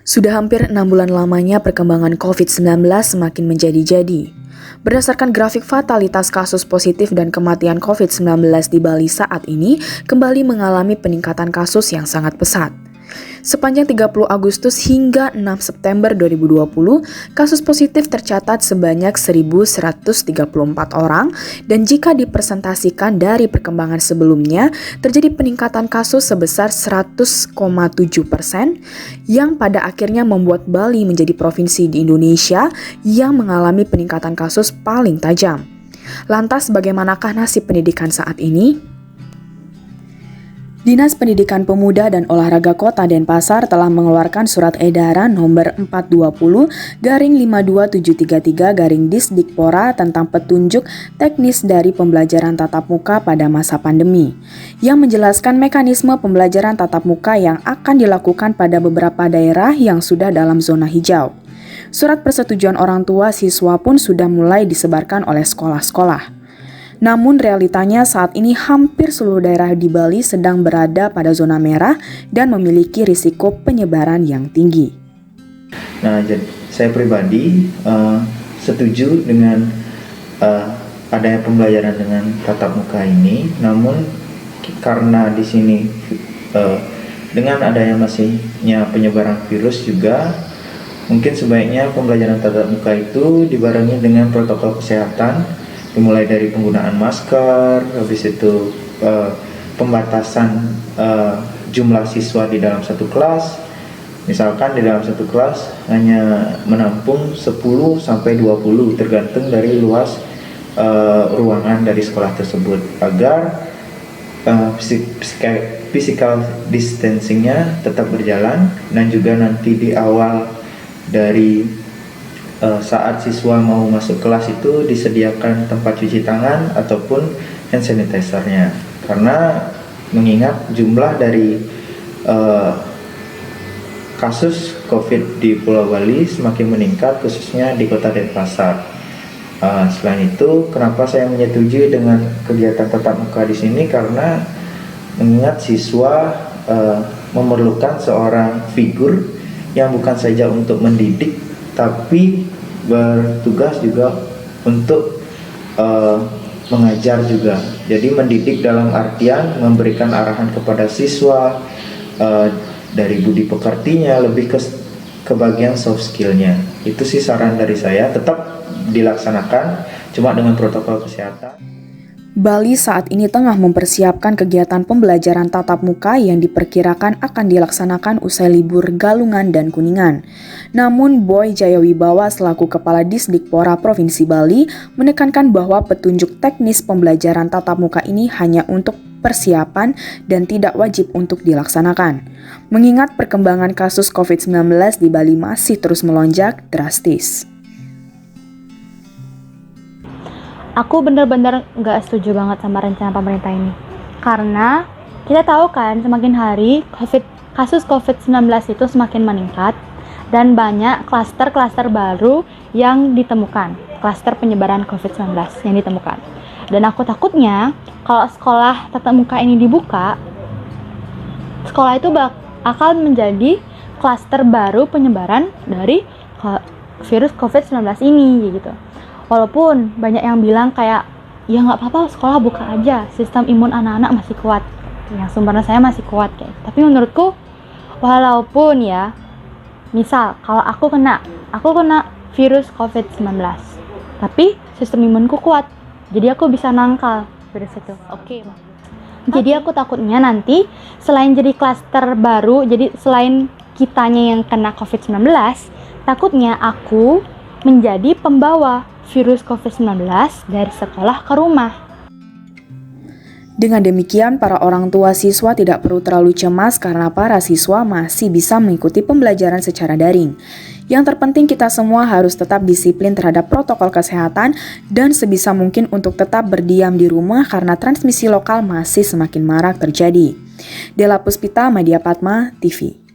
Sudah hampir 6 bulan lamanya perkembangan COVID-19 semakin menjadi-jadi. Berdasarkan grafik fatalitas kasus positif dan kematian COVID-19 di Bali saat ini kembali mengalami peningkatan kasus yang sangat pesat. Sepanjang 30 Agustus hingga 6 September 2020, kasus positif tercatat sebanyak 1.134 orang dan jika dipresentasikan dari perkembangan sebelumnya, terjadi peningkatan kasus sebesar 100,7% yang pada akhirnya membuat Bali menjadi provinsi di Indonesia yang mengalami peningkatan kasus paling tajam. Lantas bagaimanakah nasib pendidikan saat ini? Dinas Pendidikan Pemuda dan Olahraga Kota Denpasar telah mengeluarkan surat edaran nomor 420/52733/Disdikpora tentang petunjuk teknis dari pembelajaran tatap muka pada masa pandemi, yang menjelaskan mekanisme pembelajaran tatap muka yang akan dilakukan pada beberapa daerah yang sudah dalam zona hijau. Surat persetujuan orang tua siswa pun sudah mulai disebarkan oleh sekolah-sekolah. Namun realitanya saat ini hampir seluruh daerah di Bali sedang berada pada zona merah dan memiliki risiko penyebaran yang tinggi. Nah, saya pribadi setuju dengan adanya pembelajaran dengan tatap muka ini. Namun karena di sini dengan adanya masihnya penyebaran virus juga, mungkin sebaiknya pembelajaran tatap muka itu dibarengi dengan protokol kesehatan. Dimulai dari penggunaan masker, habis itu pembatasan jumlah siswa di dalam satu kelas. Misalkan di dalam satu kelas hanya menampung 10 sampai 20 tergantung dari luas ruangan dari sekolah tersebut agar physical distancing-nya tetap berjalan, dan juga nanti di awal dari saat siswa mau masuk kelas itu disediakan tempat cuci tangan ataupun hand sanitizer-nya, karena mengingat jumlah dari kasus COVID di Pulau Bali semakin meningkat, khususnya di Kota Denpasar. Selain itu, kenapa saya menyetujui dengan kegiatan tatap muka di sini? Karena mengingat siswa memerlukan seorang figur yang bukan saja untuk mendidik, tapi bertugas juga untuk mengajar juga. Jadi mendidik dalam artian memberikan arahan kepada siswa dari budi pekertinya, lebih ke bagian soft skill-nya. Itu sih saran dari saya, tetap dilaksanakan cuma dengan protokol kesehatan. Bali saat ini tengah mempersiapkan kegiatan pembelajaran tatap muka yang diperkirakan akan dilaksanakan usai libur Galungan dan Kuningan. Namun Boy Jayawibawa selaku Kepala Disdikpora Provinsi Bali menekankan bahwa petunjuk teknis pembelajaran tatap muka ini hanya untuk persiapan dan tidak wajib untuk dilaksanakan. Mengingat perkembangan kasus COVID-19 di Bali masih terus melonjak drastis. Aku bener-bener nggak setuju banget sama rencana pemerintah ini. Karena kita tahu kan semakin hari kasus COVID-19 itu semakin meningkat dan banyak klaster-klaster baru yang ditemukan. Klaster penyebaran COVID-19 yang ditemukan. Dan aku takutnya kalau sekolah tatap muka ini dibuka, sekolah itu akan menjadi klaster baru penyebaran dari virus COVID-19 ini gitu. Walaupun banyak yang bilang kayak, ya nggak apa-apa sekolah buka aja, sistem imun anak-anak masih kuat, yang sumbernya saya masih kuat kayak. Tapi menurutku, walaupun ya, misal kalau aku kena virus COVID-19, tapi sistem imunku kuat, jadi aku bisa nangkal virus itu. Oke. Jadi aku takutnya nanti selain jadi klaster baru, jadi selain kitanya yang kena COVID-19, takutnya aku menjadi pembawa virus COVID-19 dari sekolah ke rumah. Dengan demikian, para orang tua siswa tidak perlu terlalu cemas karena para siswa masih bisa mengikuti pembelajaran secara daring. Yang terpenting kita semua harus tetap disiplin terhadap protokol kesehatan dan sebisa mungkin untuk tetap berdiam di rumah karena transmisi lokal masih semakin marak terjadi. Della Puspita, Media Padma TV.